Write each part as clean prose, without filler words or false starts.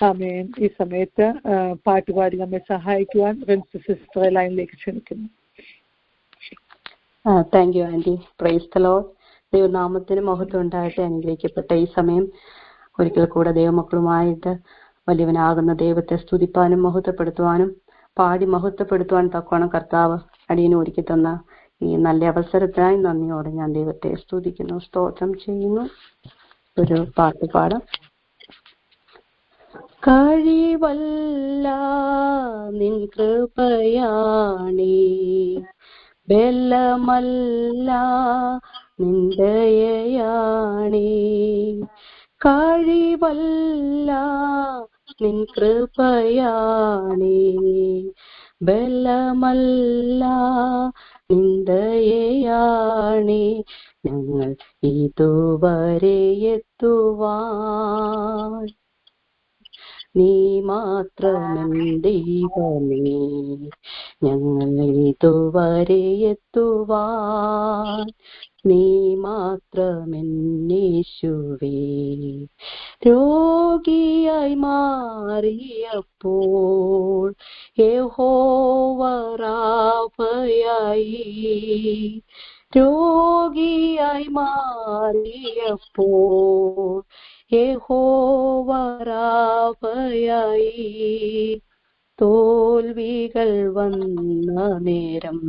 ആമേൻ. ഈ സമയത്ത് പാട്ടുപാടി നമ്മെ സഹായിക്കുവാൻ റിൻസി സിസ്റ്ററെ ലൈനിലേക്ക് ക്ഷണിക്കുന്നു. Thank you aunty. Praise the Lord. ദൈവനാമത്തിന് മഹത്വം ഉണ്ടായിട്ട് അനുഗ്രഹിക്കപ്പെട്ട ഈ സമയം ഒരിക്കൽ കൂടെ ദൈവമക്കളുമായിട്ട് വലിയവനാകുന്ന ദൈവത്തെ സ്തുതിപ്പാനും മഹത്വപ്പെടുത്തുവാനും പാടി മഹത്വപ്പെടുത്തുവാൻ തക്കോണം കർത്താവ് അടിയന് ഒരുക്കി തന്ന ഈ നല്ല അവസരത്തിനായി നന്ദിയോടെ ഞാൻ ദൈവത്തെ സ്തുതിക്കുന്നു, സ്തോത്രം ചെയ്യുന്നു. ഒരു പാട്ട് പാടാം. കഴിവല്ല നിൻ കൃപയാണി, ബലമല്ല നിന്ദയാണി. കഴിവല്ല നിൻ കൃപയാണി, ബലമല്ല നിന്ദയാണി. ഞങ്ങൾ ഇതുവരെ എത്തുവാൻ നീ മാത്രമെൻ ദൈവമേ. ഞങ്ങൾ ഇതുവരെ എത്തുവാൻ നീ മാത്രമെൻ യേശുവേ. രോഗിയായി മാറിയപ്പോൾ യഹോവ റാഫയായി. രോഗിയായി മാറിയപ്പോൾ യഹോവ റാഫയായി. തോൽവികൾ വന്ന നേരം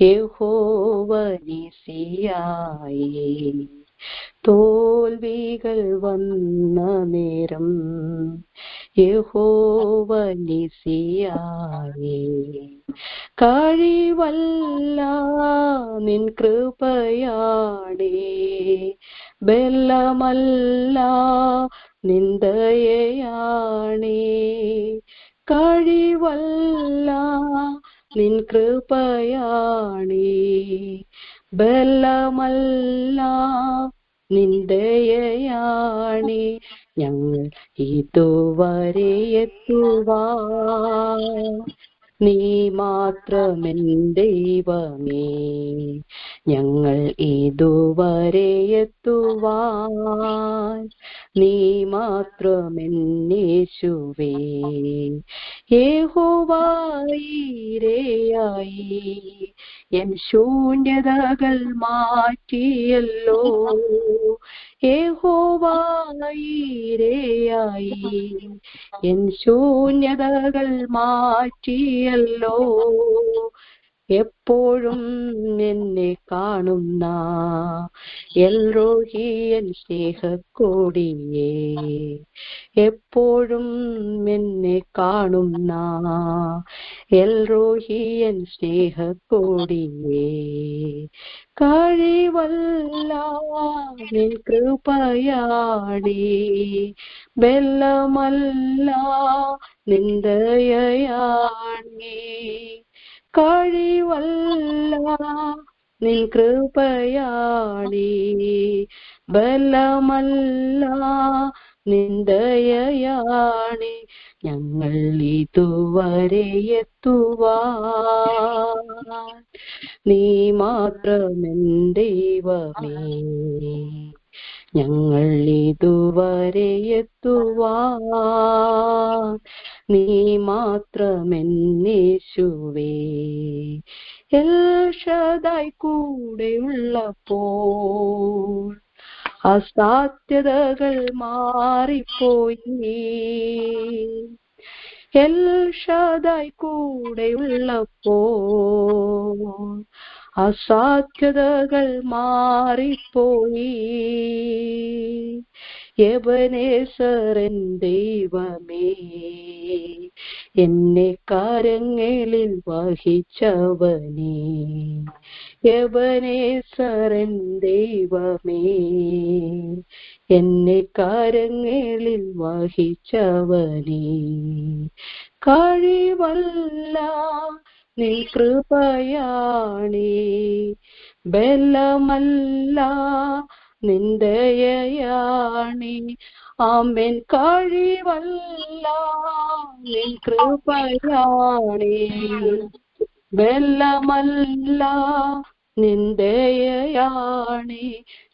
യഹോവ നിസിയായി. തോൽവികൾ വന്ന നേരം യഹോവ നിസിയായി. കഴിവല്ല നിൻ കൃപയാണി, ബലമല്ല നിന്ദയാണി. കഴിവല്ല നിൻ കൃപയാണി, ബലമല്ല നിന്ദയാണി. ഞങ്ങൾ ഇതുവരെ എത്തുവാൻ നീ മാത്രമെൻ ദൈവമേ. ഞങ്ങൾ ഇതുവരെ എത്തുവാൻ നീ മാത്രമെൻ യേശുവേ. യഹോവയിരയായി എൻ ശൂന്യതകൾ മാറ്റിയല്ലോ. യഹോവയിരയായി എൻ ശൂന്യതകൾ മാറ്റിയല്ലോ. എപ്പോഴും എന്നെ കാണുന്ന എൽറോഹിയൻ സ്നേഹക്കോടിയേ. എപ്പോഴും എന്നെ കാണുന്ന എൽറോഹിയൻ സ്നേഹക്കോടിയേ. കഴിവല്ല നിൻ കൃപയാണി, ബലമല്ല നിന്ദയാണി. കഴിവല്ല നിൻ കൃപയാണി, ബലമല്ല നിന്ദയാണി. ഞങ്ങൾ ഇതുവരെ എത്തുവാൻ നീ മാത്രമെൻ ദൈവമേ. ഞങ്ങൾ ഇതുവരെ എത്തുവാൻ നീ മാത്രമെൻ യേശുവേ. എൽഷദായ് കൂടെയുള്ളപ്പോൾ അസാധ്യതകൾ മാറിപ്പോയി. എൽഷദായ് കൂടെയുള്ളപ്പോൾ അസാധ്യതകൾ മാറിപ്പോയി. എബനേസരൻ ദൈവമേ, എന്നെ കരങ്ങളിൽ വഹിച്ചവനേ. എബനേസരൻ ദൈവമേ, എന്നെ കരങ്ങളിൽ വഹിച്ചവനേ. കഴിവല്ല നിൻ കൃപയാണി, ബലമല്ല നിന്ദയാണി. ആമേൻ. കഴിവല്ല നിൻ കൃപയാണി, ബലമല്ല നിന്ദയാണേ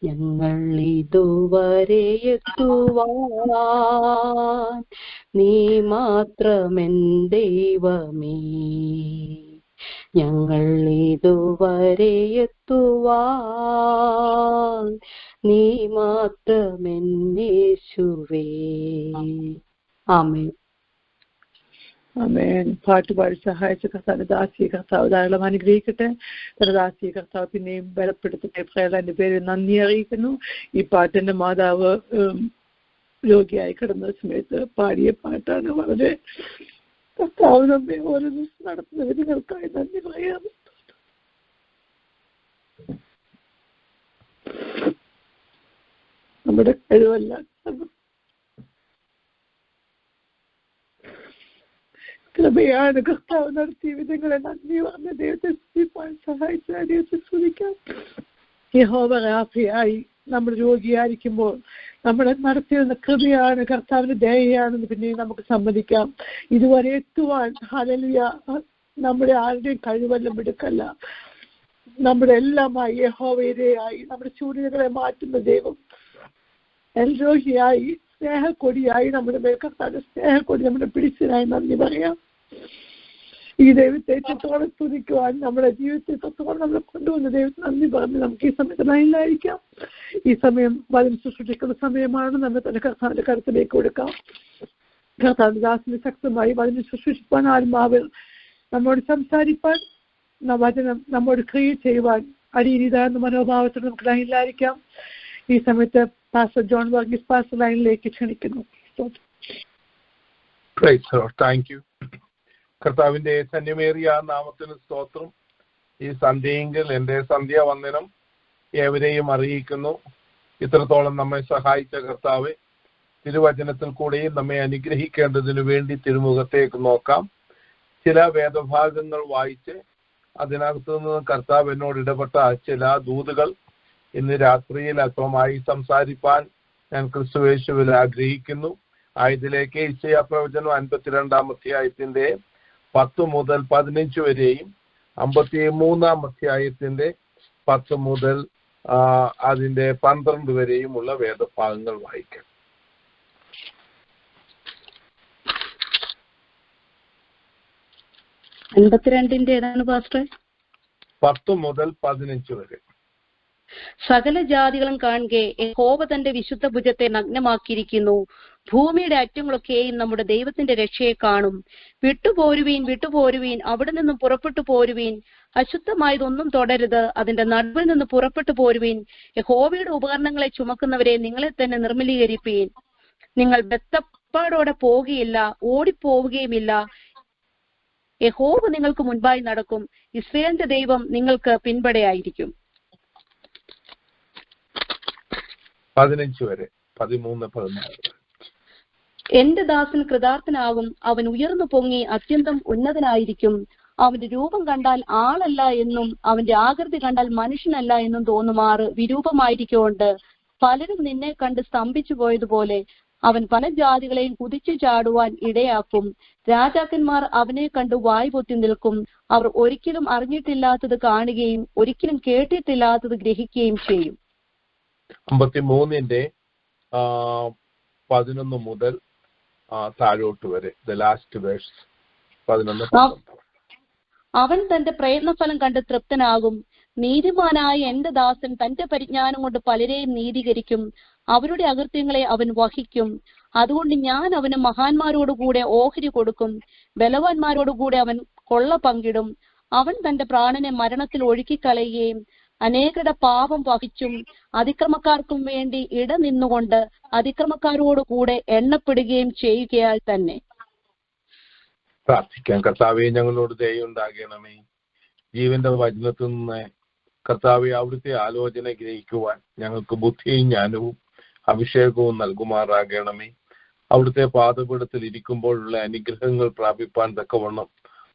ഞങ്ങൾ ഇതുവരെ എത്തുവാൻ, നീ മാത്രമെൻ ദൈവമേ. ഞങ്ങൾ ഇതുവരെ എത്തുവാൻ, നീ മാത്രമെൻ യേശുവേ. ആമേൻ. ആമേൻ. പാട്ടുപാടി സഹായിച്ച കർത്താവ് ദാസിയെ കർത്താവ് ധാരാളം അനുഗ്രഹിക്കട്ടെ. ദാസിയെ കർത്താവ് പിന്നെയും ബലപ്പെടുത്തട്ടെ. പ്രേരണന്റെ പേര് നന്ദി അറിയിക്കുന്നു. ഈ പാട്ടിന്റെ മാതാവ് രോഗിയായി കിടന്ന സമയത്ത് പാടിയ പാട്ടാണ്. വളരെ കർത്താവ് നമ്മെ ഓരോ ദിവസം നടത്തുന്ന വിധികൾക്കായി നന്ദി പറയാം. നമ്മുടെ കഴിവല്ല, കൃപയാണ് കർത്താവ് നടത്തിയ വിധങ്ങളെ നന്ദി പറഞ്ഞ ദൈവത്തെ സ്തുതിപ്പാൻ സഹായിച്ച ദൈവത്തെ സ്തുതിക്കാം. യഹോവ റാഫയായി നമ്മൾ രോഗിയായിരിക്കുമ്പോൾ നമ്മളെ നടത്തിയിരുന്ന കൃപയാണ്, കർത്താവിന്റെ ദയയാണെന്ന് പിന്നെയും നമുക്ക് സമ്മതിക്കാം. ഇതുവരെ എത്തുവാൻ ഹല്ലേലൂയ നമ്മുടെ ആരുടെയും കഴിവെല്ലാം എടുക്കല്ല, നമ്മുടെ എല്ലാമായി യഹോവയിരെയായി നമ്മുടെ ശൂന്യതകളെ മാറ്റുന്ന ദൈവം എൽരോഹിയായി സ്നേഹക്കൊടിയായി നമ്മുടെ മേൽ കർത്താവിന്റെ സ്നേഹക്കൊടി നമ്മുടെ പിടിച്ചതിനായി നന്ദി പറയാം. ഈ ദൈവത്തെ എത്രത്തോളം സ്തുതിക്കുവാൻ നമ്മുടെ ജീവിതത്തെ എത്രത്തോളം നമ്മളെ കൊണ്ടുവന്ന ദൈവത്തിന് നന്ദി പറഞ്ഞ് നമുക്ക് ഈ സമയത്ത് നയിലായിരിക്കാം. ഈ സമയം വചനം സൃഷ്ടിക്കുന്ന സമയമാണ്. നമ്മെ തന്നെ കർത്താവിന്റെ കരുത്തിലേക്ക് കൊടുക്കാം. കർത്താവിന്റെ ദാസിനെ ശക്തമായി വചനം സൃഷ്ടിപ്പാൻ, ആത്മാവിൽ നമ്മോട് സംസാരിപ്പാൻ, വചനം നമ്മോട് ക്രിയ ചെയ്യുവാൻ അടിയിലിതാകുന്ന മനോഭാവത്തിൽ നമുക്ക് ലൈനിലായിരിക്കാം. ഈ സമയത്ത് പാസ്റ്റർ ജോൺ വർഗീസ് പാസ്റ്റർ ലൈനിലേക്ക് ക്ഷണിക്കുന്നു. കർത്താവിന്റെ ധന്യമേറിയ നാമത്തിന് സ്തോത്രം. ഈ സന്ധ്യയെങ്കിൽ എൻ്റെ സന്ധ്യാവന്ദനം ഏവരെയും അറിയിക്കുന്നു. ഇത്രത്തോളം നമ്മെ സഹായിച്ച കർത്താവെ, തിരുവചനത്തിൽ കൂടെയും നമ്മെ അനുഗ്രഹിക്കേണ്ടതിനു വേണ്ടി തിരുമുഖത്തേക്ക് നോക്കാം. ചില വേദഭാഗങ്ങൾ വായിച്ച് അതിനകത്തു നിന്ന് കർത്താവ് എന്നോട് ഇടപെട്ട ചില ദൂതുകൾ ഇന്ന് രാത്രിയിൽ അല്പമായി സംസാരിപ്പാൻ ഞാൻ ക്രിസ്തുയേശുവിൽ ആഗ്രഹിക്കുന്നു. ആയതിലേക്ക് യെശയ്യാ പ്രവചനം 52-ാം അധ്യായത്തിന്റെ 10 മുതൽ 15 വരെയും 53-ാം അധ്യായത്തിന്റെ 10 മുതൽ അതിന്റെ 12 വരെയും ഉള്ള വേദഭാഗങ്ങൾ വായിക്കാം. 52-ന്റെ ഏതാണ് പാസ്റ്റർ? 10 മുതൽ 15 വരെ. സകല ജാതികളും കാണുകെ യഹോവ തന്റെ വിശുദ്ധ ഭുജത്തെ നഗ്നമാക്കിയിരിക്കുന്നു. ഭൂമിയുടെ അറ്റങ്ങളൊക്കെയും നമ്മുടെ ദൈവത്തിന്റെ രക്ഷയെ കാണും. വിട്ടുപോരുവീൻ, വിട്ടുപോരുവീൻ, അവിടെ നിന്നും പുറപ്പെട്ടു പോരുവീൻ. അശുദ്ധമായതൊന്നും തുടരുത്, അതിന്റെ നടുവിൽ നിന്ന് പുറപ്പെട്ടു പോരുവീൻ. യഹോവയുടെ ഉപകരണങ്ങളെ ചുമക്കുന്നവരെ നിങ്ങളെ തന്നെ നിർമ്മലീകരിപ്പീൻ. നിങ്ങൾ ബദ്ധപ്പാടോടെ പോകുകയില്ല, ഓടിപ്പോവുകയുമില്ല. യഹോവ നിങ്ങൾക്ക് മുൻപായി നടക്കും. ഇസ്രായേലിന്റെ ദൈവം നിങ്ങൾക്ക് പിൻപടയായിരിക്കും. 15 വരെ, 13, 14. എന്റെ ദാസൻ കൃതാർത്ഥനാകും, അവൻ ഉയർന്നു പൊങ്ങി അത്യന്തം ഉന്നതനായിരിക്കും. അവന്റെ രൂപം കണ്ടാൽ ആളല്ല എന്നും അവന്റെ ആകൃതി കണ്ടാൽ മനുഷ്യനല്ല എന്നും തോന്നുമാറ് വിരൂപമായിരിക്കൊണ്ട് പലരും നിന്നെ കണ്ട് സ്തംഭിച്ചു പോയതുപോലെ അവൻ പല ജാതികളെയും കുതിച്ചു ചാടുവാൻ ഇടയാക്കും. രാജാക്കന്മാർ അവനെ കണ്ടു വായ് പൊത്തി നിൽക്കും. അവർ ഒരിക്കലും അറിഞ്ഞിട്ടില്ലാത്തത് കാണുകയും ഒരിക്കലും കേട്ടിട്ടില്ലാത്തത് ഗ്രഹിക്കുകയും ചെയ്യും. 53-ന്റെ 11 മുതൽ താഴോട്ട് വരെ, ദ ലാസ്റ്റ് വേഴ്സ് 11. അവൻ തന്റെ പ്രയത്നഫലം കണ്ട് തൃപ്തനാകും. നീതിമാനായ എന്റെ ദാസൻ തന്റെ പരിജ്ഞാനം കൊണ്ട് പലരെയും നീതീകരിക്കും. അവരുടെ അകൃത്യങ്ങളെ അവൻ വഹിക്കും. അതുകൊണ്ട് ഞാൻ അവന് മഹാന്മാരോടുകൂടെ ഓഹരി കൊടുക്കും, ബലവാന്മാരോടുകൂടെ അവൻ കൊള്ള പങ്കിടും. അവൻ തന്റെ പ്രാണനെ മരണത്തിൽ ഒഴുക്കിക്കളയുകയും അനേകരുടെ പാപം വഹിച്ചും അതിക്രമക്കാർക്കും വേണ്ടി ഇടനിന്നുകൊണ്ട് അതിക്രമക്കാരോടുകൂടെ എണ്ണപ്പെടുകയും ചെയ്യുകയാൽ തന്നെ. പ്രാർത്ഥിക്കാം. കർത്താവെ, ഞങ്ങളോട് ദയയുണ്ടാകണമേ. ജീവന്റെ വചനത്തിൽ നിന്ന് കർത്താവെ അവിടുത്തെ ആലോചന ഗ്രഹിക്കുവാൻ ഞങ്ങൾക്ക് ബുദ്ധിയും ജ്ഞാനവും അഭിഷേകവും നൽകുമാറാകണമേ. അവിടുത്തെ പാദപീഠത്തിൽ ഇരിക്കുമ്പോഴുള്ള അനുഗ്രഹങ്ങൾ പ്രാപിപ്പാൻ തക്കവണ്ണം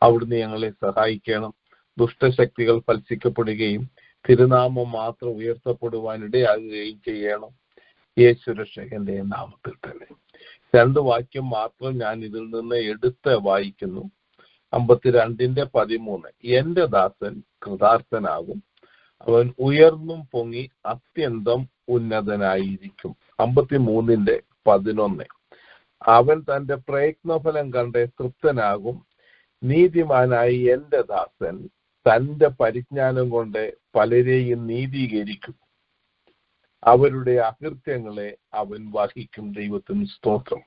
അവിടുന്ന് ഞങ്ങളെ സഹായിക്കണം. ദുഷ്ടശക്തികൾ ഫൽസിക്കപ്പെടുകയും തിരുനാമം മാത്രം ഉയർത്തപ്പെടുവാൻ ഇടയാകുകയും ചെയ്യണം. യേശു രക്ഷകന്റെ നാമത്തിൽ തന്നെ. 2 വാക്യം മാത്രം ഞാൻ ഇതിൽ നിന്ന് എടുത്ത് വായിക്കുന്നു. 52-ന്റെ 13. എന്റെ ദാസൻ കൃതാർത്ഥനാകും, അവൻ ഉയർന്നും പൊങ്ങി അത്യന്തം ഉന്നതനായിരിക്കും. 53:11. അവൻ തന്റെ പ്രയത്നഫലം കണ്ട് തൃപ്തനാകും. നീതിമാനായി എന്റെ ദാസൻ തന്റെ പരിജ്ഞാനം കൊണ്ട് പലരെയും നീതീകരിക്കും. അവരുടെ അകൃത്യങ്ങളെ അവൻ വഹിക്കും. ദൈവത്തിന് സ്തോത്രം.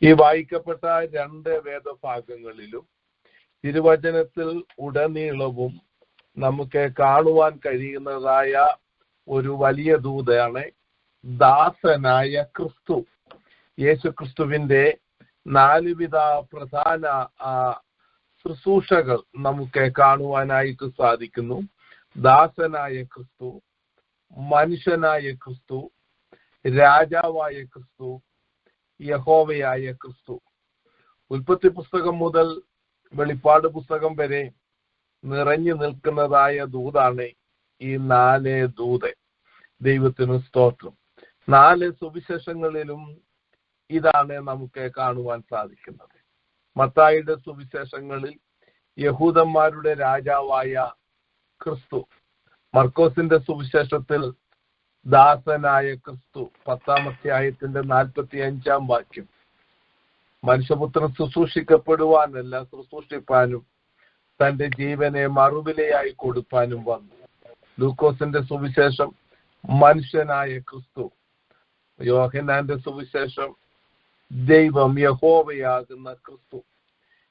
ഈ വായിക്കപ്പെട്ട 2 വേദഭാഗങ്ങളിലും തിരുവചനത്തിൽ ഉടനീളവും നമുക്ക് കാണുവാൻ കഴിയുന്നതായ ഒരു വലിയ ദൂതാണ് ദാസനായ ക്രിസ്തു. യേശു ക്രിസ്തുവിന്റെ 4 വിധ പ്രധാന ശുശ്രൂഷകൾ നമുക്ക് കാണുവാനായിട്ട് സാധിക്കുന്നു. ദാസനായ ക്രിസ്തു, മനുഷ്യനായ ക്രിസ്തു, രാജാവായ ക്രിസ്തു, യഹോവയായ ക്രിസ്തു. ഉൽപ്പത്തി പുസ്തകം മുതൽ വെളിപ്പാട് പുസ്തകം വരെ നിറഞ്ഞു നിൽക്കുന്നതായ ദൂതാണ് ഈ 4 ദൂത്. ദൈവത്തിന് സ്തോത്രം. 4 സുവിശേഷങ്ങളിലും ഇതാണ് നമുക്ക് കാണുവാൻ സാധിക്കുന്നത്. മത്തായിയുടെ സുവിശേഷങ്ങളിൽ യഹൂദന്മാരുടെ രാജാവായ ക്രിസ്തു, മർക്കോസിന്റെ സുവിശേഷത്തിൽ ദാസനായ ക്രിസ്തു, 10-ാം അധ്യായത്തിന്റെ 45-ാം വാക്യം, മനുഷ്യപുത്രൻ ശുശ്രൂഷിക്കപ്പെടുവാനല്ല ശുശ്രൂഷിപ്പാനും തന്റെ ജീവനെ മറുവിലയായി കൊടുപ്പാനും വന്നു. ലൂക്കോസിന്റെ സുവിശേഷം മനുഷ്യനായ ക്രിസ്തു, യോഹന്നാന്റെ സുവിശേഷം ദൈവം യഹോവയാകുന്ന ക്രിസ്തു.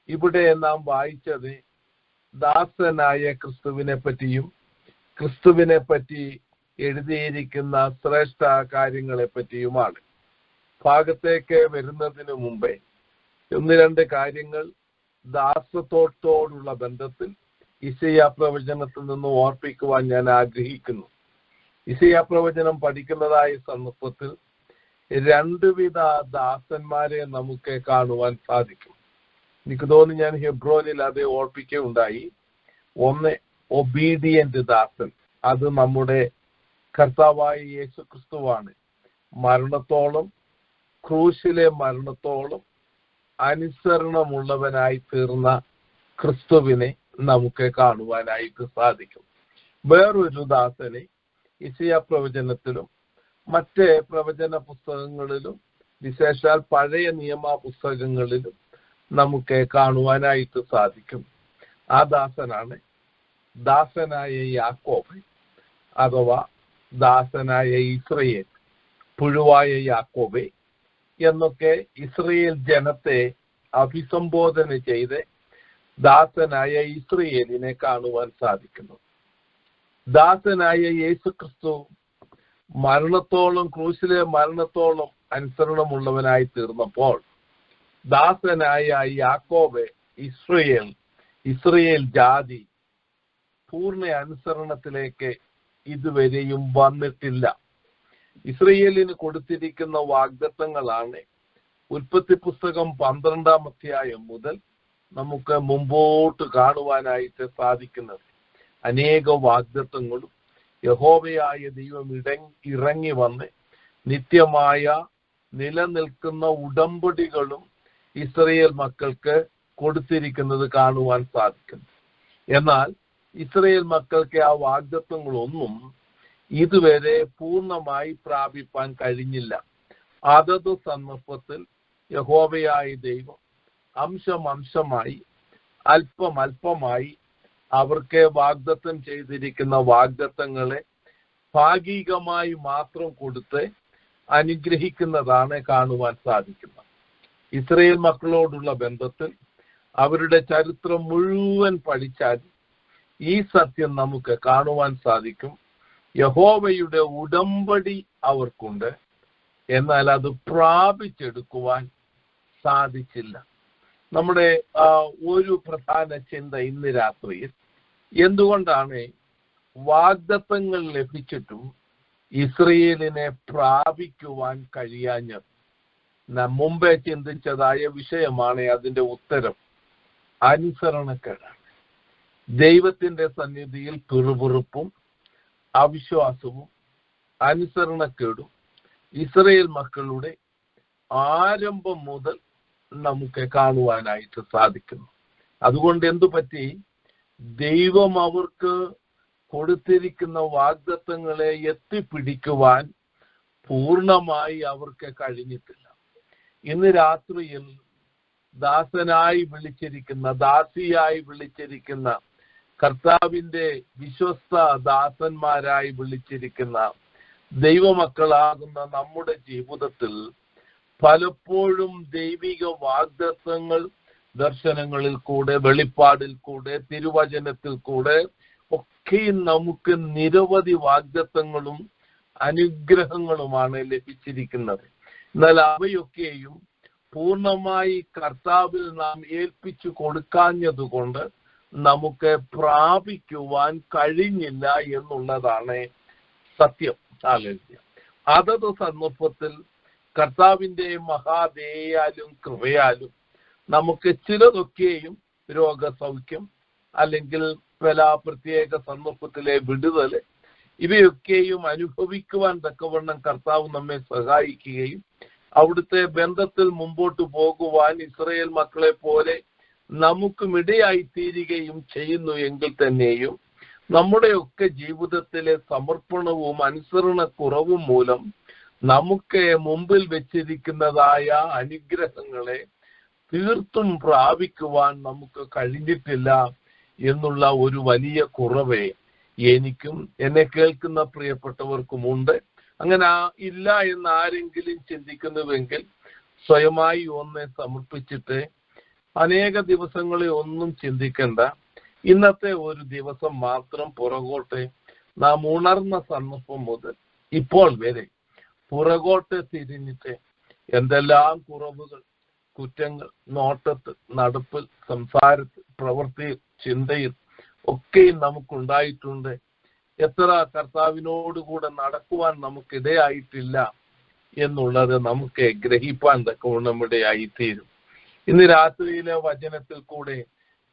ഇവിടെ നാം വായിച്ചത് ദാസനായ ക്രിസ്തുവിനെ പറ്റിയും ക്രിസ്തുവിനെ പറ്റി എഴുതിയിരിക്കുന്ന ശ്രേഷ്ഠ കാര്യങ്ങളെ പറ്റിയുമാണ്. ഭാഗത്തേക്ക് വരുന്നതിന് മുമ്പേ 1-2 കാര്യങ്ങൾ ദാസത്വത്തോടുള്ള ബന്ധത്തിൽ ഇശയ്യാ പ്രവചനത്തിൽ നിന്ന് ഓർപ്പിക്കുവാൻ ഞാൻ ആഗ്രഹിക്കുന്നു. ഇശയ്യാ പ്രവചനം പഠിക്കുന്നതായ സന്ദർഭത്തിൽ 2 വിധ ദാസന്മാരെ നമുക്ക് കാണുവാൻ സാധിക്കും. എനിക്ക് തോന്നുന്നു ഞാൻ ഹെബ്രോനിൽ അത് ഓർപ്പിക്കുകയുണ്ടായി. ഒന്ന് ഒബീഡിയന്റ് ദാസൻ, അത് നമ്മുടെ കർത്താവായ യേശു ക്രിസ്തുവാണ്. മരണത്തോളം, ക്രൂശിലെ മരണത്തോളം അനുസരണമുള്ളവനായി തീർന്ന ക്രിസ്തുവിനെ നമുക്ക് കാണുവാനായിട്ട് സാധിക്കും. വേറൊരു ദാസനെ ഇശയ്യാ പ്രവചനത്തിലും മറ്റ് പ്രവചന പുസ്തകങ്ങളിലും വിശേഷാൽ പഴയ നിയമ പുസ്തകങ്ങളിലും നമുക്ക് കാണുവാനായിട്ട് സാധിക്കും. ആ ദാസനാണ് ദാസനായ യാക്കോബ് അഥവാ ദാസനായ ഇസ്രയേൽ, പുഴുവായ യാക്കോബ് എന്നൊക്കെ ഇസ്രയേൽ ജനത്തെ അഭിസംബോധന ചെയ്ത് ദാസനായ ഇസ്രയേലിനെ കാണുവാൻ സാധിക്കുന്നു. ദാസനായ യേശു ക്രിസ്തു മരണത്തോളം, ക്രൂശിലെ മരണത്തോളം അനുസരണമുള്ളവനായി തീർന്നപ്പോൾ ദാസനായ യാക്കോബ്, ഇസ്രയേൽ ജാതി പൂർണ്ണ അനുസരണത്തിലേക്ക് ഇതുവരെയും വന്നിട്ടില്ല. ഇസ്രയേലിന് കൊടുത്തിരിക്കുന്ന വാഗ്ദത്തങ്ങളാണ് ഉൽപ്പത്തി പുസ്തകം 12-ാം അധ്യായം മുതൽ നമുക്ക് മുമ്പോട്ട് കാണുവാനായിട്ട് സാധിക്കുന്നത്. അനേക വാഗ്ദത്തങ്ങളും യഹോവയായ ദൈവം ഇറങ്ങി വന്ന് നിത്യമായ നിലനിൽക്കുന്ന ഉടമ്പടികളും ഇസ്രയേൽ മക്കൾക്ക് കൊടുത്തിരിക്കുന്നത് കാണുവാൻ സാധിക്കുന്നു. എന്നാൽ ഇസ്രയേൽ മക്കൾക്ക് ആ വാഗ്ദത്തങ്ങളൊന്നും ഇതുവരെ പൂർണ്ണമായി പ്രാപിപ്പാൻ കഴിഞ്ഞില്ല. അതത് സന്ദർഭത്തിൽ യഹോവയായ ദൈവം അംശമായി അല്പമായി അവർക്ക് വാഗ്ദത്തം ചെയ്തിരിക്കുന്ന വാഗ്ദത്തങ്ങളെ ഭാഗികമായി മാത്രം കൊടുത്ത് അനുഗ്രഹിക്കുന്നതാണ് കാണുവാൻ സാധിക്കുന്നത്. ഇസ്രയേൽ മക്കളോടുള്ള ബന്ധത്തിൽ അവരുടെ ചരിത്രം മുഴുവൻ പഠിച്ചാൽ ഈ സത്യം നമുക്ക് കാണുവാൻ സാധിക്കും. യഹോവയുടെ ഉടമ്പടി അവർക്കുണ്ട്, എന്നാൽ അത് പ്രാപിച്ചെടുക്കുവാൻ സാധിച്ചില്ല. നമ്മുടെ ഒരു പ്രധാന ചിന്ത ഇന്ന് രാത്രിയിൽ, എന്തുകൊണ്ടാണ് വാഗ്ദത്തങ്ങൾ ലഭിച്ചിട്ടും ഇസ്രയേലിനെ പ്രാപിക്കുവാൻ കഴിയാഞ്ഞത്? നാം മുമ്പേ ചിന്തിച്ചതായ വിഷയമാണ് അതിന്റെ ഉത്തരം. അനുസരണക്കേടാണ്. ദൈവത്തിന്റെ സന്നിധിയിൽ പിറുപിറുപ്പും അവിശ്വാസവും അനുസരണക്കേടും ഇസ്രയേൽ മക്കളുടെ ആരംഭം മുതൽ നമുക്ക് കാണുവാനായിട്ട് സാധിക്കുന്നു. അതുകൊണ്ട് എന്തു പറ്റി? ദൈവം അവർക്ക് കൊടുത്തിരിക്കുന്ന വാഗ്ദത്തങ്ങളെ എത്തിപ്പിടിക്കുവാൻ പൂർണ്ണമായി അവർക്ക് കഴിഞ്ഞിട്ടില്ല. ഇന്ന് രാത്രിയിൽ ദാസനായി വിളിച്ചിരിക്കുന്ന, ദാസിയായി വിളിച്ചിരിക്കുന്ന, കർത്താവിന്റെ വിശ്വസ്ത ദാസന്മാരായി വിളിച്ചിരിക്കുന്ന ദൈവമക്കളാകുന്ന നമ്മുടെ ജീവിതത്തിൽ പലപ്പോഴും ദൈവിക വാഗ്ദത്തങ്ങൾ ദർശനങ്ങളിൽ കൂടെ, വെളിപ്പാടിൽ കൂടെ, തിരുവചനത്തിൽ കൂടെ ഒക്കെയും നമുക്ക് നിരവധി വാഗ്ദത്തങ്ങളും അനുഗ്രഹങ്ങളുമാണ് ലഭിച്ചിരിക്കുന്നത്. എന്നാൽ അവയൊക്കെയും പൂർണ്ണമായി കർത്താവിൽ നാം ഏൽപ്പിച്ചു കൊടുക്കാഞ്ഞതുകൊണ്ട് നമുക്ക് പ്രാപിക്കുവാൻ കഴിഞ്ഞില്ല എന്നുള്ളതാണ് സത്യം. അതത് സന്ദർഭത്തിൽ കർത്താവിന്റെ മഹാദയാലും കൃപയാലും നമുക്ക് ചിലതൊക്കെയും രോഗസൗഖ്യം, അല്ലെങ്കിൽ പല പ്രത്യേക സന്ദർഭത്തിലെ വിടുതൽ, ഇവയൊക്കെയും അനുഭവിക്കുവാൻ തക്കവണ്ണം കർത്താവ് നമ്മെ സഹായിക്കുകയും അവിടുത്തെ ബന്ധത്തിൽ മുമ്പോട്ട് പോകുവാൻ ഇസ്രായേൽ മക്കളെ പോലെ നമുക്കും ഇടയായി തീരുകയും ചെയ്യുന്നു എങ്കിൽ തന്നെയും നമ്മുടെയൊക്കെ ജീവിതത്തിലെ സമർപ്പണവും അനുസരണക്കുറവും മൂലം നമുക്ക് മുമ്പിൽ വെച്ചിരിക്കുന്നതായ അനുഗ്രഹങ്ങളെ തീർത്തും പ്രാപിക്കുവാൻ നമുക്ക് കഴിഞ്ഞിട്ടില്ല എന്നുള്ള ഒരു വലിയ കുറവേ എനിക്കും എന്നെ കേൾക്കുന്ന പ്രിയപ്പെട്ടവർക്കുമുണ്ട്. അങ്ങനെ ഇല്ല എന്ന് ആരെങ്കിലും ചിന്തിക്കുന്നുവെങ്കിൽ സ്വയമായി ഒന്നെ സമർപ്പിച്ചിട്ട് അനേക ദിവസങ്ങളെ ഒന്നും ചിന്തിക്കേണ്ട. ഇന്നത്തെ ഒരു ദിവസം മാത്രം പുറകോട്ട് നാം ഉണർന്ന സന്ദർഭം മുതൽ ഇപ്പോൾ വരെ പുറകോട്ട് തിരിഞ്ഞിട്ട് എന്തെല്ലാം കുറവുകൾ, കുറ്റങ്ങൾ നോട്ടത്തിൽ, നടപ്പിൽ, സംസാരത്തിൽ, പ്രവൃത്തിയിൽ, ചിന്തയിൽ ഒക്കെയും നമുക്കുണ്ടായിട്ടുണ്ട്, എത്ര കർത്താവിനോടുകൂടെ നടക്കുവാൻ നമുക്കിടയായിട്ടില്ല എന്നുള്ളത് നമുക്ക് ഗ്രഹിപ്പാൻ തക്കവണ്ണം ഇടയായിത്തീരും. ഇന്ന് രാത്രിയിലെ വചനത്തിൽ കൂടെ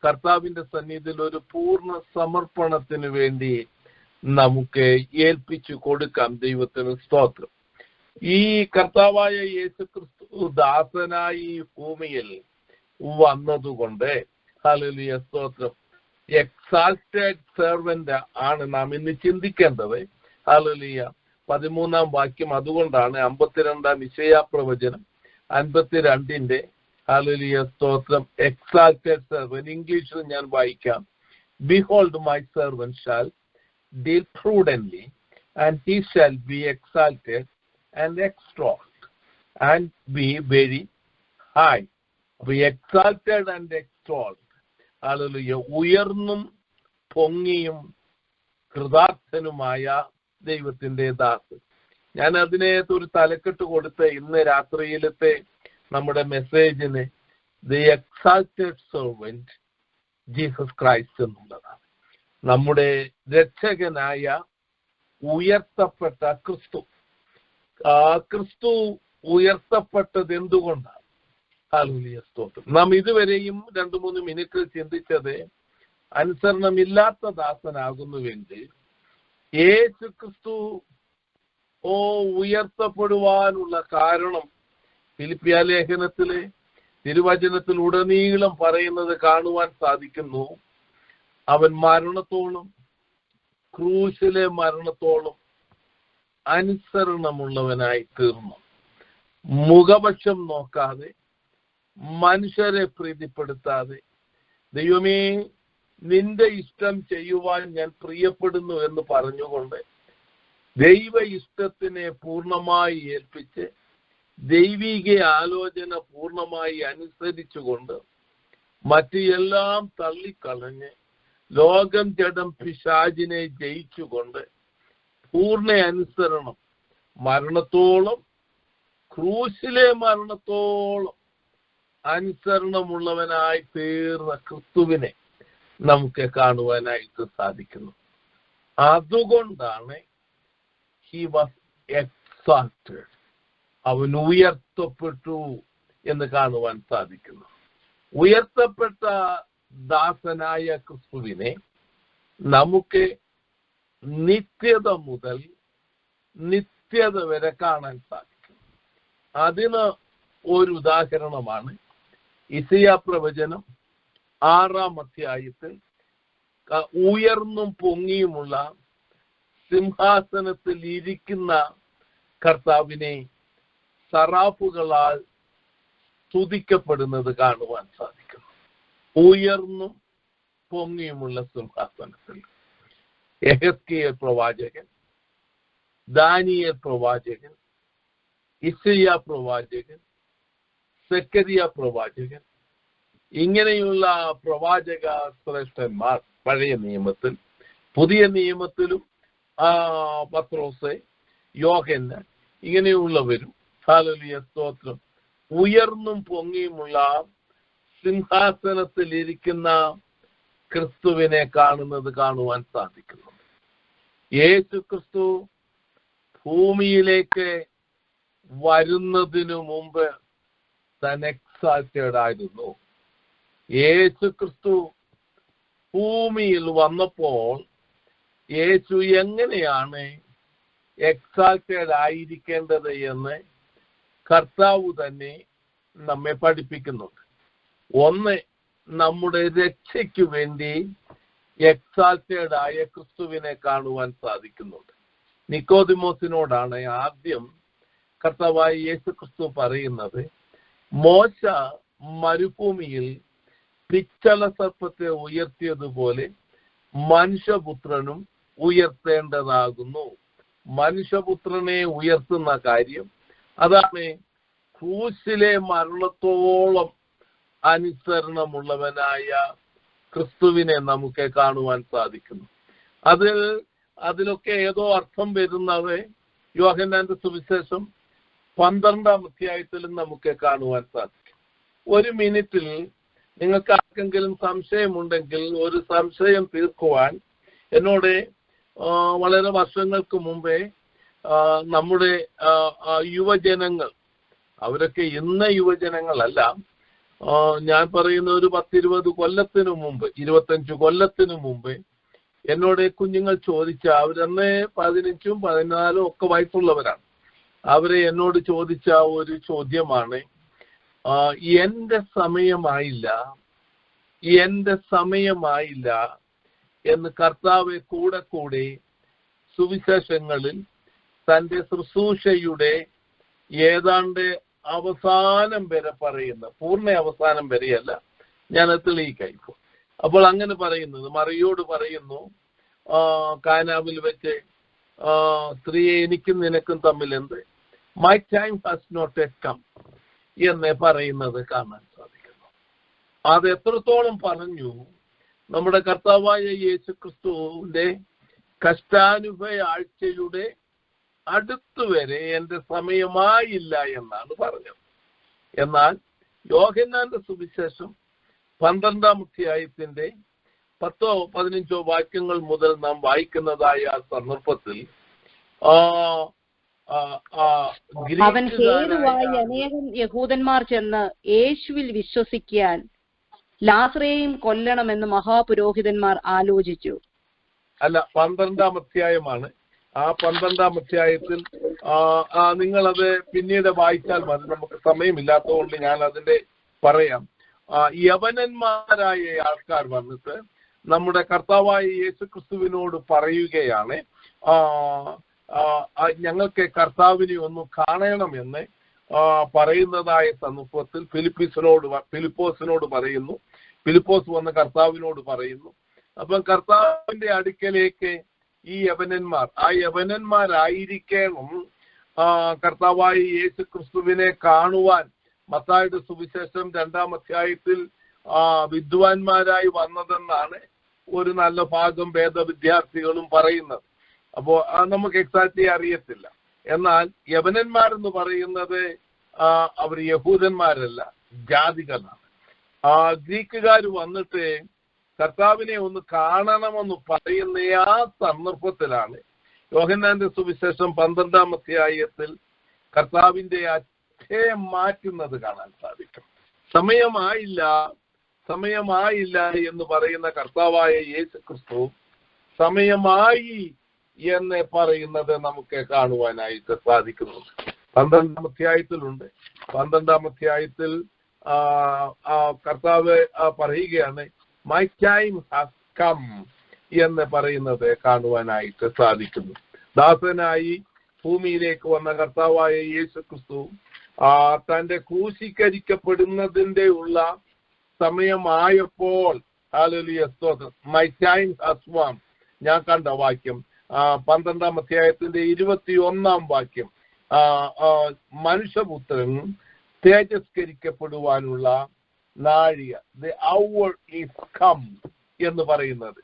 കർത്താവിന്റെ സന്നിധിയിൽ ഒരു പൂർണ്ണ സമർപ്പണത്തിന് വേണ്ടി നമുക്ക് ഏൽപ്പിച്ചു കൊടുക്കാം. ദൈവത്തിന് സ്തോത്രം. ഈ കർത്താവായ യേശുക്രിസ്തു ദാസനായി ഈ ഭൂമിയിൽ വന്നതുകൊണ്ട്, ഹല്ലേലൂയ, സ്തോത്രം, എക്സാൽറ്റഡ് സെർവന്റ് ആണ് നാം ഇന്ന് ചിന്തിക്കേണ്ടത്. ഹല്ലേലൂയ. 13-ാം വാക്യം അതുകൊണ്ടാണ് 52-ാം യെശയ്യാപ്രവചനം 52-ന്റെ ഹല്ലേലൂയ, സ്തോത്രം, എക്സാൽറ്റഡ് സെർവന്റ്. ഇംഗ്ലീഷിൽ ഞാൻ വായിക്കാം. Behold, my servant shall deal prudently, and he shall be exalted and extolled and be very high. Be exalted and extolled. ഹല്ലേലൂയ. ഉയർന്നും പൊങ്ങിയും കൃതാർത്ഥനുമായ ദൈവത്തിന്റെ ദാസൻ. ഞാൻ അതിനെ ഒരു തലക്കെട്ട് കൊടുത്ത് ഇന്ന് രാത്രിയിലത്തെ നമ്മുടെ മെസ്സേജിന് ദി എക്സാൽറ്റഡ് സെർവന്റ് ജീസസ് ക്രൈസ്റ്റ് എന്നുള്ളതാണ്. നമ്മുടെ രക്ഷകനായ ഉയർത്തപ്പെട്ട ക്രിസ്തു. ക്രിസ്തു ഉയർത്തപ്പെട്ടത് എന്തുകൊണ്ടാണ്? ഹല്ലേലൂയ, സ്തോത്രം. നാം ഇതുവരെയും 2-3 മിനിറ്റിൽ ചിന്തിച്ചത് അനുസരണമില്ലാത്ത ദാസനാകുന്നുവെങ്കിൽ യേശു ക്രിസ്തു ഉയർത്തപ്പെടുവാനുള്ള കാരണം ഫിലിപ്പിയ ലേഖനത്തിലെ തിരുവചനത്തിൽ ഉടനീളം പറയുന്നത് കാണുവാൻ സാധിക്കുന്നു. അവൻ മരണത്തോളം, ക്രൂശിലെ മരണത്തോളം അനുസരണമുള്ളവനായി തീർന്നു. മുഖപക്ഷം നോക്കാതെ, മനുഷ്യരെ പ്രീതിപ്പെടുത്താതെ, ദൈവമേ നിന്റെ ഇഷ്ടം ചെയ്യുവാൻ ഞാൻ പ്രിയപ്പെടുന്നു എന്ന് പറഞ്ഞുകൊണ്ട് ദൈവ ഇഷ്ടത്തിനെ പൂർണ്ണമായി ഏൽപ്പിച്ച് ദൈവിക ആലോചന പൂർണ്ണമായി അനുസരിച്ചുകൊണ്ട് മറ്റ് എല്ലാം തള്ളിക്കളഞ്ഞ് ലോകം ജഡം പിശാചിനെ ജയിച്ചുകൊണ്ട് പൂർണ്ണ അനുസരണം, മരണത്തോളം, ക്രൂശിലെ മരണത്തോളം അനുസരണമുള്ളവനായി തീർന്ന ക്രിസ്തുവിനെ നമുക്ക് കാണുവാനായിട്ട് സാധിക്കുന്നു. അതുകൊണ്ടാണ് he was exalted, അവൻ ഉയർത്തപ്പെട്ടു എന്ന് കാണുവാൻ സാധിക്കുന്നു. ഉയർത്തപ്പെട്ട ദാസനായ ക്രിസ്തുവിനെ നമുക്ക് നിത്യത മുതൽ നിത്യത വരെ കാണാൻ സാധിക്കും. അതിന് ഒരു ഉദാഹരണമാണ് യെശയ്യാ പ്രവചനം 6-ാം അധ്യായത്തിൽ ഉയർന്നും പൊങ്ങിയുമുള്ള സിംഹാസനത്തിൽ ഇരിക്കുന്ന കർത്താവിനെ സറാഫുകളാൽ സ്തുതിക്കപ്പെടുന്നത് കാണുവാൻ സാധിക്കുന്നു. ഉയർന്നും പൊങ്ങിയുമുള്ള സിംഹാസനത്തിൽ യെഹെസ്കേൽ പ്രവാചകൻ, ദാനിയേൽ പ്രവാചകൻ, ഇശയ്യാ പ്രവാചകൻ, സെക്കരിയ പ്രവാചകൻ, ഇങ്ങനെയുള്ള പ്രവാചക ശ്രേഷ്ഠന്മാർ പഴയ നിയമത്തിൽ, പുതിയ നിയമത്തിലും പത്രോസ്, യോഹന്നാൻ, ഇങ്ങനെയുള്ളവരും ഹല്ലേലൂയ സ്തോത്രം ഉയർന്നും പൊങ്ങിയുമുള്ള സിംഹാസനത്തിൽ ഇരിക്കുന്ന ക്രിസ്തുവിനെ കാണുവാൻ സാധിക്കുന്നു. യേശു ക്രിസ്തു ഭൂമിയിലേക്ക് വരുന്നതിനു മുമ്പ് താൻ എക്സാൽറ്റഡ് ആയിരുന്നു. യേശു ക്രിസ്തു ഭൂമിയിൽ വന്നപ്പോൾ യേശു എങ്ങനെയാണ് എക്സാൽറ്റഡ് ആയിരിക്കേണ്ടത് എന്ന് കർത്താവ് തന്നെ നമ്മെ പഠിപ്പിക്കുന്നുണ്ട്. ഒന്ന്, നമ്മുടെ രക്ഷയ്ക്ക് വേണ്ടി എക്സാൽറ്റഡ് ആയ ക്രിസ്തുവിനെ കാണുവാൻ സാധിക്കുന്നുണ്ട്. നിക്കോദിമോസിനോടാണ് ആദ്യം കർത്താവായ യേശു ക്രിസ്തു പറയുന്നത്, മോശ മരുഭൂമിയിൽ പിച്ചള സർപ്പത്തെ ഉയർത്തിയതുപോലെ മനുഷ്യപുത്രനും ഉയർത്തേണ്ടതാകുന്നു. മനുഷ്യപുത്രനെ ഉയർത്തുന്ന കാര്യം അതാണ് ക്രൂശിലെ മരണത്തോളം അനുസരണമുള്ളവനായ ക്രിസ്തുവിനെ നമുക്ക് കാണുവാൻ സാധിക്കുന്നു. അതിലൊക്കെ ഏതോ അർത്ഥം വരുന്നത് യോഹന്നാന്റെ സുവിശേഷം 12-ാം അധ്യായത്തിലും നമുക്ക് കാണുവാൻ സാധിക്കും. ഒരു മിനിറ്റിൽ നിങ്ങൾക്ക് ആർക്കെങ്കിലും സംശയമുണ്ടെങ്കിൽ ഒരു സംശയം തീർക്കുവാൻ എന്നോട് വളരെ വർഷങ്ങൾക്ക് മുമ്പേ നമ്മുടെ യുവജനങ്ങൾ, അവരൊക്കെ ഇന്ന യുവജനങ്ങളല്ല, ഞാൻ പറയുന്ന ഒരു 10-20 കൊല്ലത്തിനു മുമ്പ്, 25 കൊല്ലത്തിനു മുമ്പ് എന്നോട് കുഞ്ഞുങ്ങൾ ചോദിച്ച, അവരന്ന് 15ഉം 14ഉം ഒക്കെ വയസ്സുള്ളവരാണ്. അവരെ എന്നോട് ചോദിച്ച ഒരു ചോദ്യമാണ്, എന്റെ സമയമായില്ല എന്ന് കർത്താവ് കൂടെ സുവിശേഷങ്ങളിൽ തന്റെ ശുശ്രൂഷയുടെ ഏതാണ്ട് അവസാനം വരെ പറയുന്ന, പൂർണ്ണ അവസാനം വരെയല്ല, ഞാൻ തെളിയിക്കയക്കും. അപ്പോൾ അങ്ങനെ പറയുന്നത്, മറിയോട് പറയുന്നു, കാനാവിൽ വെച്ച് സ്ത്രീയെ എനിക്കും നിനക്കും തമ്മിൽ എന്ത്, my time has not a come എന്ന് പറയുന്നത് കാണാൻ സാധിക്കുന്നു. അത് എത്രത്തോളം പറഞ്ഞു, നമ്മുടെ കർത്താവായ യേശു ക്രിസ്തുവിന്റെ കഷ്ടാനുഭവ ആഴ്ചയുടെ അടുത്തുവരെ എന്റെ സമയമായില്ല എന്നാണ് പറഞ്ഞത്. എന്നാൽ യോഹന്നാന്റെ സുവിശേഷം 12-ാം അധ്യായത്തിന്റെ 10-15 വാക്യങ്ങൾ മുതൽ നാം വായിക്കുന്നതായ ആ സന്ദർഭത്തിൽ അവൻ ഹേതുവായി അനേകം യഹൂദന്മാർ ചെന്ന് യേശുവിൽ വിശ്വസിക്കാൻ ലാസറയെയും കൊല്ലണമെന്ന് മഹാപുരോഹിതന്മാർ ആലോചിച്ചു. അല്ല, 12-ാം അധ്യായമാണ്. ആ 12-ാം അധ്യായത്തിൽ നിങ്ങളത് പിന്നീട് വായിച്ചാൽ മതി, നമുക്ക് സമയമില്ലാത്തതുകൊണ്ട് ഞാൻ അതിന്റെ പറയാം. യവനന്മാരായ ആൾക്കാർ വന്നിട്ട് നമ്മുടെ കർത്താവായ യേശു ക്രിസ്തുവിനോട് പറയുകയാണ്, ഞങ്ങൾക്ക് കർത്താവിനെ ഒന്ന് കാണണമെന്ന് പറയുന്നതായ സന്ദർഭത്തിൽ ഫിലിപ്പോസിനോട് പറയുന്നു. ഫിലിപ്പോസ് വന്ന് കർത്താവിനോട് പറയുന്നു. അപ്പം കർത്താവിന്റെ അടുക്കലേക്ക് ഈ യവനന്മാരായിരിക്കണം കർത്താവായ യേശു ക്രിസ്തുവിനെ കാണുവാൻ മത്തായിയുടെ സുവിശേഷം 2-ാം അധ്യായത്തിൽ വിദ്വാൻമാരായി വന്നതെന്നാണ് ഒരു നല്ല ഭാഗം വേദവിദ്യാർത്ഥികളും പറയുന്നത്. അപ്പോ നമുക്ക് എക്സാക്ട്ലി അറിയത്തില്ല. എന്നാൽ യവനന്മാരെന്ന് പറയുന്നത് അവർ യഹൂദന്മാരല്ല, ജാതികളാണ്. ഗ്രീക്കുകാർ വന്നിട്ട് കർത്താവിനെ ഒന്ന് കാണണമെന്ന് പറയുന്ന ആ സന്ദർഭത്തിലാണ് യോഹന്നാന്റെ സുവിശേഷം 12-ാം അധ്യായത്തിൽ കർത്താവിന്റെ അധ്യയം മാറ്റുന്നത് കാണാൻ സാധിക്കും. സമയമായില്ല എന്ന് പറയുന്ന കർത്താവായ യേശു ക്രിസ്തു സമയമായി എന്ന് പറയുന്നത് നമുക്ക് കാണുവാനായിട്ട് സാധിക്കുന്നുണ്ട്. 12-ാം അധ്യായത്തിലുണ്ട്. 12-ാം അധ്യായത്തിൽ കർത്താവ് പറയുകയാണ്, മൈ ടൈം ഹാസ് കം എന്ന് പറയുന്നത് കാണുവാനായിട്ട് സാധിക്കുന്നു. ദാസനായി ഭൂമിയിലേക്ക് വന്ന കർത്താവായ യേശുക്രിസ്തു തന്റെ ക്രൂശീകരിക്കപ്പെടുന്നതിന്റെ ഉള്ള സമയമായപ്പോൾ ഹല്ലേലൂയ സ്തോത്രം, മൈ ടൈം ഹാസ് കം, ഞാൻ കണ്ട വാക്യം 12-ാം അധ്യായത്തിന്റെ 21-ാം വാക്യം, മനുഷ്യപുത്രൻ തേജസ്കരിക്കപ്പെടുവാനുള്ള നാഴിക, ദി അവർ ഈസ് കം എന്ന് പറയുന്നത്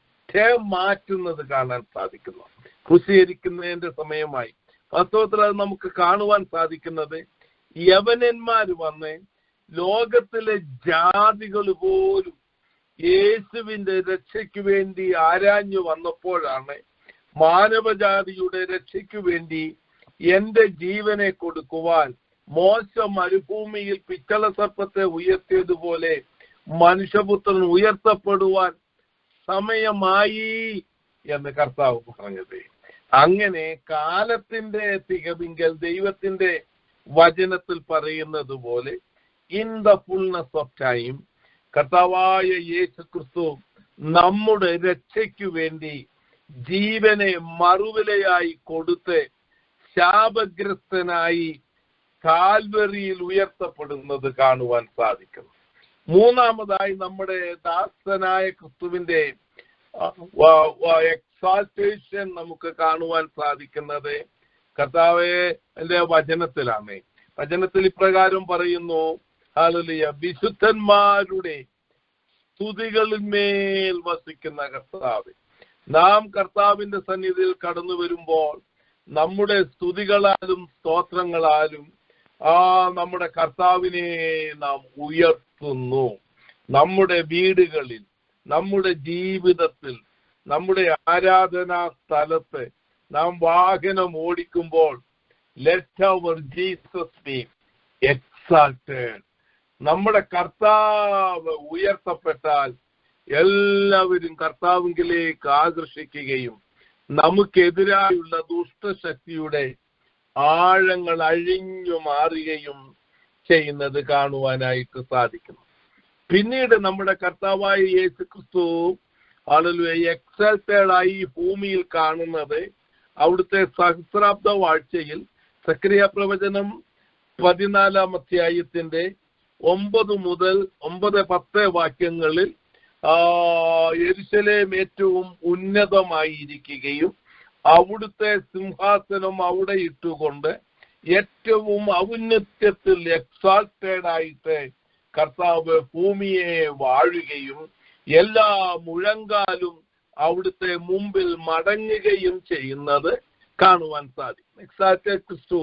മാറ്റുന്നത് കാണാൻ സാധിക്കുന്നു. ക്രൂശീകരിക്കുന്നതിന്റെ സമയമായി വാസ്തവത്തിൽ അത് നമുക്ക് കാണുവാൻ സാധിക്കുന്നത് യവനന്മാർ വന്ന് ലോകത്തിലെ ജാതികൾ പോലും യേശുവിന്റെ രക്ഷയ്ക്ക് വേണ്ടി ആരാഞ്ഞു വന്നപ്പോഴാണ് മാനവജാതിയുടെ രക്ഷയ്ക്ക് വേണ്ടി എന്റെ ജീവനെ കൊടുക്കുവാൻ മോശ മരുഭൂമിയിൽ പിച്ചള സർപ്പത്തെ ഉയർത്തിയതുപോലെ മനുഷ്യപുത്രൻ ഉയർത്തപ്പെടുവാൻ സമയമായി എന്ന് കർത്താവ് പറഞ്ഞത്. അങ്ങനെ കാലത്തിന്റെ തികവിങ്കൽ ദൈവത്തിന്റെ വചനത്തിൽ പറയുന്നത് പോലെ in the fullness of time കർത്താവായ യേശുക്രിസ്തു നമ്മുടെ രക്ഷയ്ക്ക് വേണ്ടി ജീവനെ മറുവിലയായി കൊടുത്ത് ശാപഗ്രസ്തനായി കാൽവറിയിൽ ഉയർത്തപ്പെടുന്നത് കാണുവാൻ സാധിക്കുന്നു. മൂന്നാമതായി നമ്മുടെ ദാസനായ ക്രിസ്തുവിന്റെ എക്സാൾട്ടേഷൻ നമുക്ക് കാണുവാൻ സാധിക്കുന്നത് കർത്താവിന്റെ വചനത്തിലാണ്. വചനത്തിൽ ഇപ്രകാരം പറയുന്നു, ഹല്ലേലൂയ, വിശുദ്ധന്മാരുടെ സ്തുതികളിന്മേൽ വസിക്കുന്ന കർത്താവ്. നാം കർത്താവിന്റെ സന്നിധിയിൽ കടന്നു വരുമ്പോൾ നമ്മുടെ സ്തുതികളാലും സ്തോത്രങ്ങളാലും നമ്മുടെ കർത്താവിനെ നാം ഉയർത്തുന്നു. നമ്മുടെ വീടുകളിൽ, നമ്മുടെ ജീവിതത്തിൽ, നമ്മുടെ ആരാധനാ സ്ഥലത്ത് നാം വാഹനം ഓടിക്കുമ്പോൾ let our Jesus be exalted. നമ്മുടെ കർത്താവ് ഉയർത്തപ്പെട്ടാൽ എല്ലാവരും കർത്താവിലേക്ക് ആകർഷിക്കുകയും നമുക്കെതിരായുള്ള ദുഷ്ടശക്തിയുടെ ആഴങ്ങൾ അഴിഞ്ഞു മാറുകയും ചെയ്യുന്നത് കാണുവാനായിട്ട് സാധിക്കുന്നു. പിന്നീട് നമ്മുടെ കർത്താവായ യേശുക്രിസ്തു എക്സൽട്ടഡ് ആയി ഭൂമിയിൽ കാണുന്നത് അവിടുത്തെ സഹസ്രാബ്ദ വാഴ്ചയിൽ സക്രിയ പ്രവചനം 14-ാം അധ്യായത്തിന്റെ 9 മുതൽ 9-10 വാക്യങ്ങളിൽ യെരൂശലേം ഏറ്റവും ഉന്നതമായിരിക്കുകയും അവിടുത്തെ സിംഹാസനം അവിടെ ഇട്ടുകൊണ്ട് ഏറ്റവും ഔന്നത്യത്തിൽ എക്സാൾട്ടഡ് ആയിട്ട് കർത്താവ് ഭൂമിയെ വാഴുകയും എല്ലാ മുഴങ്കാലും അവിടുത്തെ മുമ്പിൽ മടങ്ങുകയും ചെയ്യുന്നത് കാണുവാൻ സാധിക്കും. എക്സാൾട്ടഡ് ക്രിസ്തു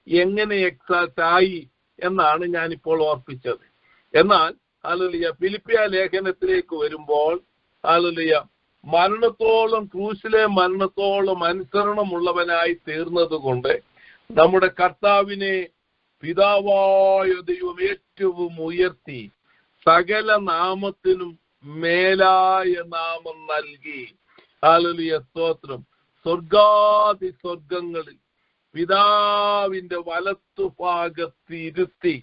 എങ്ങനെ എക്സാൾട്ട് ആയി എന്നാണ് ഞാനിപ്പോൾ ഓർപ്പിച്ചത്. എന്നാൽ ഹല്ലേലൂയ ഫിലിപ്പിയ ലേഖനത്തിലേക്ക് വരുമ്പോൾ ഹല്ലേലൂയ മരണത്തോളം, ക്രൂശിലെ മരണത്തോളം അനുസരണമുള്ളവനായി തീർന്നത് കൊണ്ട് നമ്മുടെ കർത്താവിനെ പിതാവായ ദൈവം ഏറ്റവും ഉയർത്തി സകല നാമത്തിനും മേലായ നാമം നൽകി. ഹല്ലേലൂയ സ്തോത്രം. സ്വർഗാദി സ്വർഗങ്ങളിൽ പിതാവിന്റെ വലത്തുഭാഗത്തിരുത്തി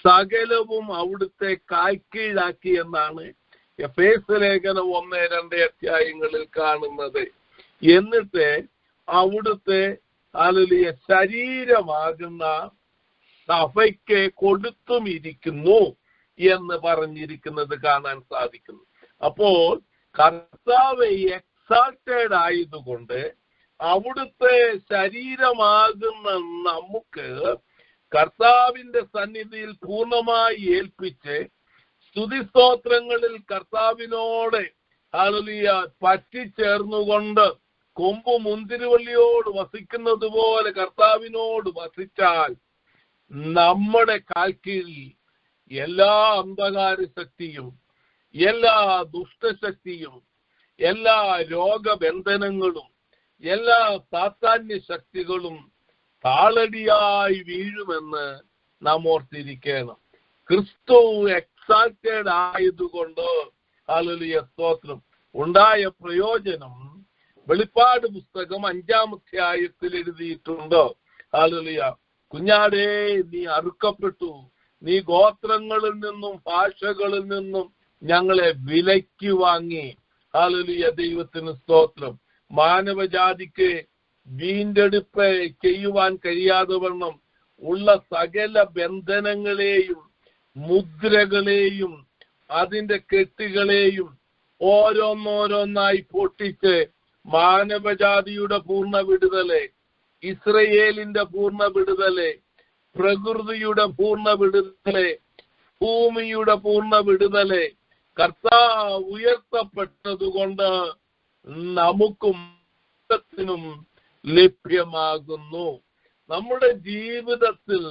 സകലവും അവിടുത്തെ കാൽക്കീഴാക്കി എന്നാണ് എഫേസ്യ ലേഖനം 1-2 അധ്യായങ്ങളിൽ കാണുന്നത്. എന്നിട്ട് അവിടുത്തെ ഹല്ലേലൂയ ശരീരമാകുന്ന സഭയ്ക്ക് കൊടുത്തും ഇരിക്കുന്നു എന്ന് പറഞ്ഞിരിക്കുന്നത് കാണാൻ സാധിക്കുന്നു. അപ്പോൾ കർത്താവ് എക്സാൾട്ടഡ് ആയതുകൊണ്ട് അവിടുത്തെ ശരീരമാകുന്ന നമുക്ക് കർത്താവിന്റെ സന്നിധിയിൽ പൂർണ്ണമായി ഏൽപ്പിച്ച് സ്തുതിസ്തോത്രങ്ങളിൽ കർത്താവിനോട് ഹല്ലേലൂയ പറ്റിച്ചേർന്നുകൊണ്ട് കൊമ്പ് മുന്തിരിവള്ളിയോട് വസിക്കുന്നത് പോലെ കർത്താവിനോട് വസിച്ചാൽ നമ്മുടെ കാൽക്കീഴിൽ എല്ലാ അന്ധകാര ശക്തിയും, എല്ലാ ദുഷ്ടശക്തിയും, എല്ലാ രോഗബന്ധനങ്ങളും, എല്ലാ സാത്താന്യ ശക്തികളും താളടിയായി വീഴുമെന്ന് നാം ഓർത്തിരിക്കണം. ക്രിസ്തു എക്സാൾട്ടഡ് ആയതുകൊണ്ട് ഹല്ലേലൂയ സ്തോത്രം ഉണ്ടായ പ്രയോജനം വെളിപ്പാട് പുസ്തകം 5-ാം അധ്യായത്തിൽ എഴുതിയിട്ടുണ്ട്. ഹല്ലേലൂയ, കുഞ്ഞാടേ നീ അറുക്കപ്പെട്ടു, നീ ഗോത്രങ്ങളിൽ നിന്നും ഭാഷകളിൽ നിന്നും ഞങ്ങളെ വിലയ്ക്ക് വാങ്ങി. ഹല്ലേലൂയ, ദൈവത്തിന് സ്തോത്രം. മാനവജാതിക്ക് വീണ്ടെടുപ്പ് ചെയ്യുവാൻ കഴിയാതെ വണ്ണം ഉള്ള സകല ബന്ധനങ്ങളെയും മുദ്രകളെയും അതിന്റെ കെട്ടുകളെയും ഓരോന്നോരോന്നായി പൊട്ടിച്ച് മാനവജാതിയുടെ പൂർണ്ണ വിടുതല്, ഇസ്രയേലിന്റെ പൂർണ്ണ വിടുതല്, പ്രകൃതിയുടെ പൂർണ്ണ വിടുതല്, ഭൂമിയുടെ പൂർണ്ണ വിടുതല് കർത്താവ് ഉയർത്തപ്പെട്ടതുകൊണ്ട് നമുക്കും ലഭ്യമാകുന്നു. നമ്മുടെ ജീവിതത്തിൽ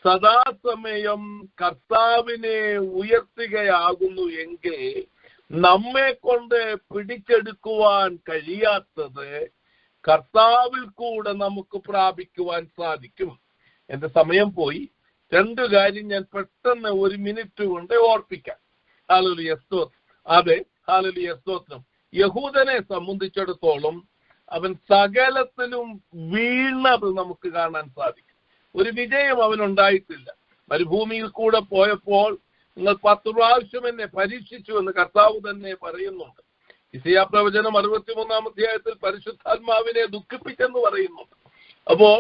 സദാസമയം കർത്താവിനെ ഉയർത്തുകയാകുന്നു എങ്കിൽ നമ്മെ കൊണ്ട് പിടിച്ചെടുക്കുവാൻ കഴിയാത്തത് കർത്താവിൽ കൂടെ നമുക്ക് പ്രാപിക്കുവാൻ സാധിക്കും. എന്റെ സമയം പോയി. 2 കാര്യം ഞാൻ പെട്ടെന്ന് 1 മിനിറ്റ് കൊണ്ട് ഓർപ്പിക്കാം. ഹല്ലേലൂയ സ്തോത്രം. അതെ, ഹല്ലേലൂയ സ്തോത്രം. യഹൂദനെ സംബന്ധിച്ചിടത്തോളം അവൻ സകലത്തിലും വീണത് നമുക്ക് കാണാൻ സാധിക്കും. ഒരു വിജയം അവനുണ്ടായിട്ടില്ല. മരുഭൂമിയിൽ കൂടെ പോയപ്പോൾ നിങ്ങൾ 10 പ്രാവശ്യം എന്നെ പരീക്ഷിച്ചു എന്ന് കർത്താവ് തന്നെ പറയുന്നുണ്ട്. യെശയ്യാ പ്രവചനം 63-ാം അധ്യായത്തിൽ പരിശുദ്ധാത്മാവിനെ ദുഃഖിപ്പിച്ചെന്ന് പറയുന്നുണ്ട്. അപ്പോൾ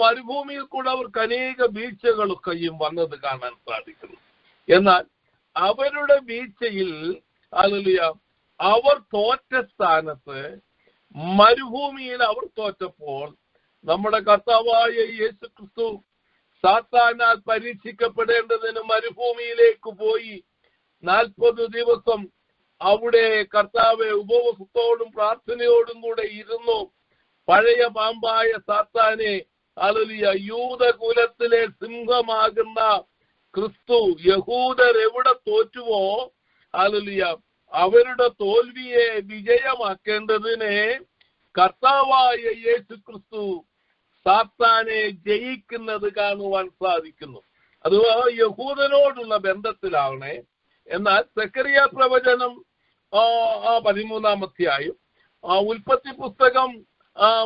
മരുഭൂമിയിൽ കൂടെ അവർക്ക് അനേക വീഴ്ചകളൊക്കെയും വന്നത് കാണാൻ സാധിക്കുന്നു. എന്നാൽ അവരുടെ വീഴ്ചയിൽ ഹല്ലേലൂയ അവർ തോറ്റ സ്ഥാനത്ത് മരുഭൂമിയിൽ അവർ തോറ്റപ്പോൾ നമ്മുടെ കർത്താവായ യേശുക്രിസ്തു സാത്താനാൽ പരീക്ഷിക്കപ്പെടേണ്ടതിന് മരുഭൂമിയിലേക്ക് പോയി 40 ദിവസം അവിടെ കർത്താവ് ഉപവാസത്തോടും പ്രാർത്ഥനയോടും കൂടെ ഇരുന്നു. പഴയ പാമ്പായ സാത്താനെ ഹല്ലേലൂയ യൂദകുലത്തിലെ സിംഹമാകുന്ന ക്രിസ്തു യഹൂദർ എവിടെ തോറ്റുവോ ഹല്ലേലൂയ അവരുടെ തോൽവിയെ വിജയമാക്കേണ്ടതിന് കർത്താവായ യേശുക്രിസ്തു സാത്താനെ ജയിക്കുന്നത് കാണുവാൻ സാധിക്കുന്നു. അത് യഹൂദനോടുള്ള ബന്ധത്തിലാവണേ. എന്നാൽ സെക്കറിയ പ്രവചനം 13-ാം അധ്യായം, ഉൽപ്പത്തി പുസ്തകം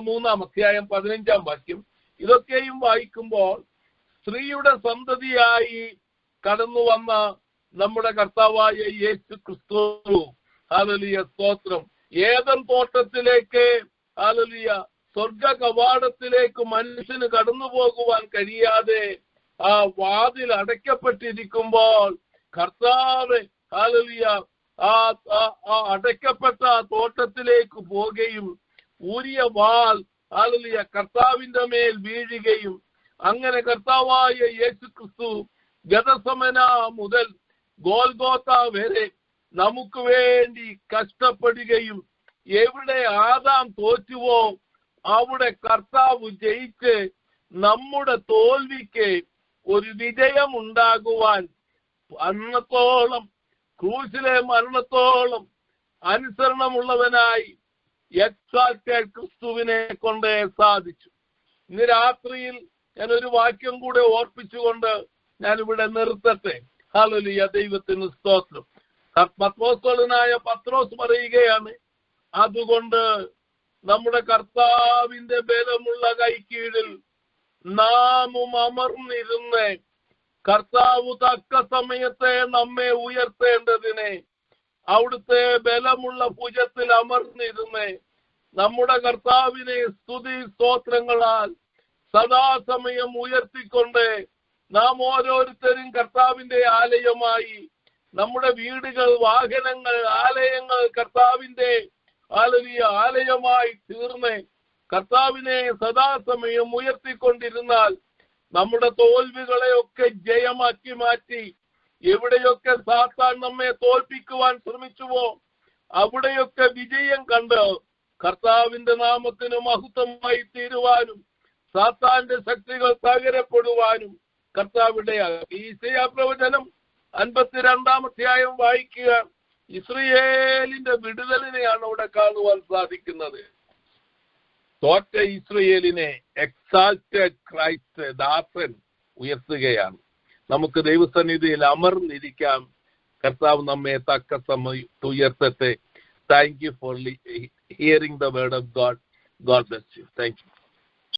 3-ാം അധ്യായം 15-ാം വാക്യം ഇതൊക്കെയും വായിക്കുമ്പോൾ സ്ത്രീയുടെ സന്തതിയായി കടന്നു വന്ന നമ്മുടെ കർത്താവായ യേശു ക്രിസ്തു ഹല്ലേലൂയ സ്തോത്രം ഏദൻ തോട്ടത്തിലേക്ക് ഹല്ലേലൂയ സ്വർഗ കവാടത്തിലേക്ക് മനുഷ്യന് കടന്നു പോകുവാൻ കഴിയാതെ ആ വാതിൽ അടയ്ക്കപ്പെട്ടിരിക്കുമ്പോൾ കർത്താവ് ഹല്ലേലൂയ ആ അടയ്ക്കപ്പെട്ട തോട്ടത്തിലേക്ക് പോവുകയും ഊരിയ വാൾ ഹല്ലേലൂയ കർത്താവിന്റെ മേൽ വീഴുകയും അങ്ങനെ കർത്താവായ യേശു ക്രിസ്തു ഗതസമന മുതൽ ഗോൽഗോത്ത വരെ നമുക്ക് വേണ്ടി കഷ്ടപ്പെടുകയും എവിടെ ആദാം തോറ്റുവോ അവിടെ കർത്താവ് ജയിച്ച് നമ്മുടെ തോൽവിക്ക് ഒരു വിജയം ഉണ്ടാകുവാൻ അന്നത്തോളം ക്രൂശിലെ മരണത്തോളം അനുസരണമുള്ളവനായി എക്സാൽറ്റഡ് ക്രിസ്തുവിനെ കൊണ്ട് സാധിച്ചു. ഇന്ന് രാത്രിയിൽ ഞാനൊരു വാക്യം കൂടെ ഓർപ്പിച്ചുകൊണ്ട് ഞാനിവിടെ നിർത്തട്ടെ. ഹല്ലേലൂയ, ദൈവത്തിന് സ്തോത്രം. അപ്പോസ്തലനായ പത്രോസ് പറയുകയാണ്, അതുകൊണ്ട് നമ്മുടെ കർത്താവിന്റെ ബലമുള്ള കൈക്കീഴിൽ നാമും അമർന്നിരുന്ന് കർത്താവ് തക്ക സമയത്തെ നമ്മെ ഉയർത്തേണ്ടതിനെ അവിടുത്തെ ബലമുള്ള ഭുജത്തിൽ അമർന്നിരുന്ന് നമ്മുടെ കർത്താവിനെ സ്തുതി സ്തോത്രങ്ങളാൽ സദാസമയം ഉയർത്തിക്കൊണ്ട് നാം ഓരോരുത്തരും കർത്താവിന്റെ ആലയമായി നമ്മുടെ വീടുകൾ, വാഹനങ്ങൾ, ആലയങ്ങൾ കർത്താവിന്റെ ആലയമായി തീർന്ന് കർത്താവിനെ സദാസമയം ഉയർത്തിക്കൊണ്ടിരുന്നാൽ നമ്മുടെ തോൽവികളെയൊക്കെ ജയമാക്കി മാറ്റി എവിടെയൊക്കെ സാത്താൻ നമ്മെ തോൽപ്പിക്കുവാൻ ശ്രമിച്ചുവോ അവിടെയൊക്കെ വിജയം കണ്ട് കർത്താവിന്റെ നാമത്തിന് മഹത്വമായി തീരുവാനും സാത്താന്റെ ശക്തികൾ തകരപ്പെടുവാനും കർത്താവിടയാക്കി. യെശയ്യാ പ്രവചനം 52-ാം അധ്യായം വായിക്കുക. ഇസ്രയേലിന്റെ വിടുതലിനെയാണ് അവിടെ കാണുവാൻ സാധിക്കുന്നത്. തോറ്റ ഇസ്രയേലിനെ എക്സാൽറ്റഡ് ക്രൈസ്റ്റ് ദാസൻ ഉയർത്തുകയാണ്. നമുക്ക് ദൈവസന്നിധിയിൽ അമർന്നിരിക്കാം. കർത്താവ് നമ്മെ തക്ക സമയത്ത് ഉയർത്തട്ടെ. Thank you for hearing the word of God. God bless you. Thank U.